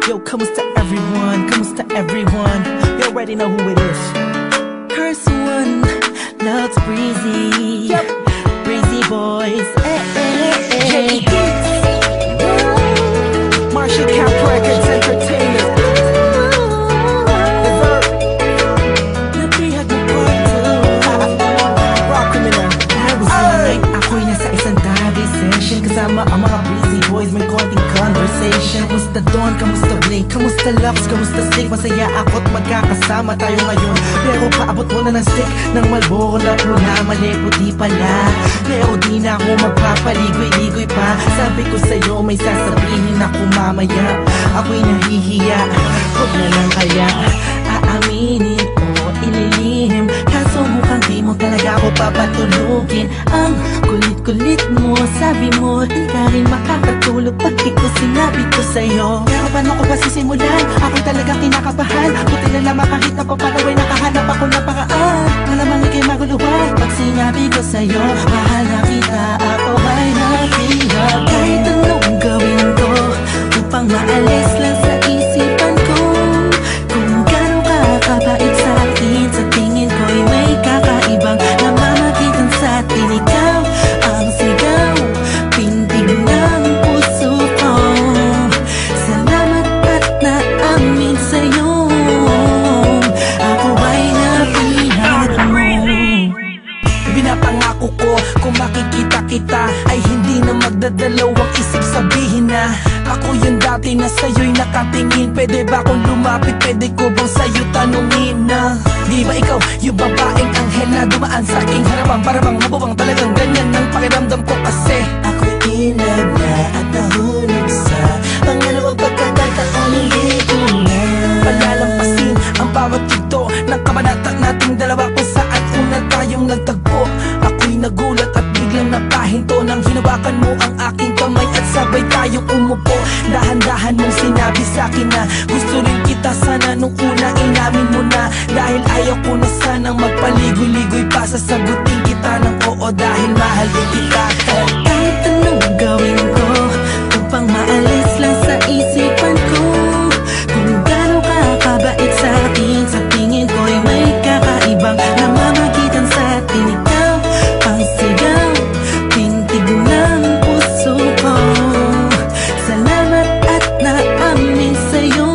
Yo, kamusta everyone? Kamusta everyone? You already know who it is. Curse one, loves Breezy. Yep. Breezy boys. J Marshall Camp Records Entertainment. Nabihag ng Rock criminal. I was in the night, ako'y nasa isang tabi session. Kasama ang mga Breezy boys, may konting conversation. Kamusta Dawn, kamusta Blink, kamusta Lux, kamusta Stick. Masaya ako't magkakasama tayo ngayon. Pero paabot mo na ng stick ng Marlboro na pula, mali puti pala. Pero di na ako magpapaligoy-ligoy pa. Sabi ko sa'yo may sasabihin ako mamaya. Ako'y nahihiya, huwag na lang kaya aaminin o ililihim. Kaso mukhang di mo talaga ako papatulugin. Ang kulit-kulit mo, sabi mo di ka rin makakatulog pag di ko sinabi ko sa'yo. Pero paano ko ba sisimulan? Ako'y talaga kinakabahan. Buti na lamang kahit na papanaway nakahanap ako ng paraan. Malamang ika'y maguluhan pag sinabi ko sa'yo mahal na kita, ako ay nabilag. Kahit anong gawin ko upang maalis lang sa isipan ko kung gano'n ka kabait sa akin. Sa tingin ko'y may kakaibang namamagitan sa atin. Ikaw ang sigaw, pintig ng puso ko. Salamat at naamin sa'yo, ako ay nabilag mo. Pinapangako ko kung makikita kita ay hindi na magdadalawang isip, sabihin na ako yung dati na sa'yo'y nakatingin. Pwede ba kung lumapit, pwede ko bang sa'yo tanungin na di ba ikaw yung babaeng anghel na dumaan sa aking harapan? Para bang mabuwang talagang ganyan ang pakiramdam ko kasi ako'y in love na at nahulog sa pangalawang pagkakataon. Hindi ko na palalampasin ang bawat yugto ng kabanata nating dalawa kung saan una tayong nagtagpo. Ako'y nagulat at biglang napahinto nang hinawakan mo ang aking kamay at sabay tayong umupo. Dahan-dahan mong sinabi sa'kin na gusto rin kita sana nung una inamin mo na. Dahil ayaw ko na sanang magpaligoy-ligoy pa, sasagutin kita ng oo dahil mahal din kita. Kahit anong gawin ko upang maalis lang sa isipan ko kung gano'n ka kabait sa akin. Sa tingin ko'y may kakaibang namamagitan sa atin. Ikaw ang sigaw, pintig ng puso ko. Salamat at naamin sa'yo,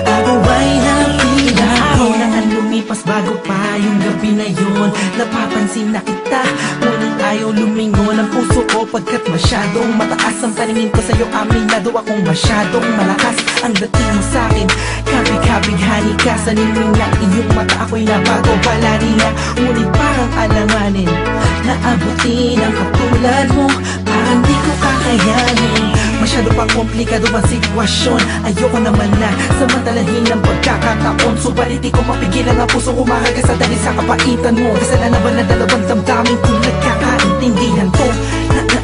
ako ay nabilang. Araw na ang lumipas bago pa yung gabi na yun. Napapansin na kita, ngunit ayaw lumingon ang puso ko pagkat masyadong mataas ang paningin ko sa'yo. Aminado akong masyadong malakas ang dating mo sa'kin. Kabig-kabighani ka sa ningning ng iyong mata. Ako'y nabago palari nga, ngunit parang alanganin na abutin ang katulad mo, parang di ko kakayanin. Masyado pang komplikado ang sitwasyon, ayoko naman na samantalahin ang pagkakataon. Subalit di ko mapigilan ang pusong umahagas sa dahil sa kapaitan mo. Kasalanan ba na dalawang damdamin kung nagkakaintindihan ko?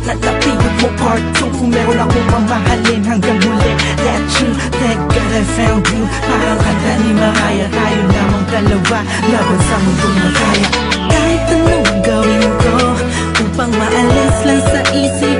Napigod mo part 2 kung meron akong mamahalin hanggang huli. That you, thank God I found you. Parang kanta ni Mariah, tayo lamang dalawa laban sa mundong makaya. Kahit anong gawin ko upang maalis lang sa isip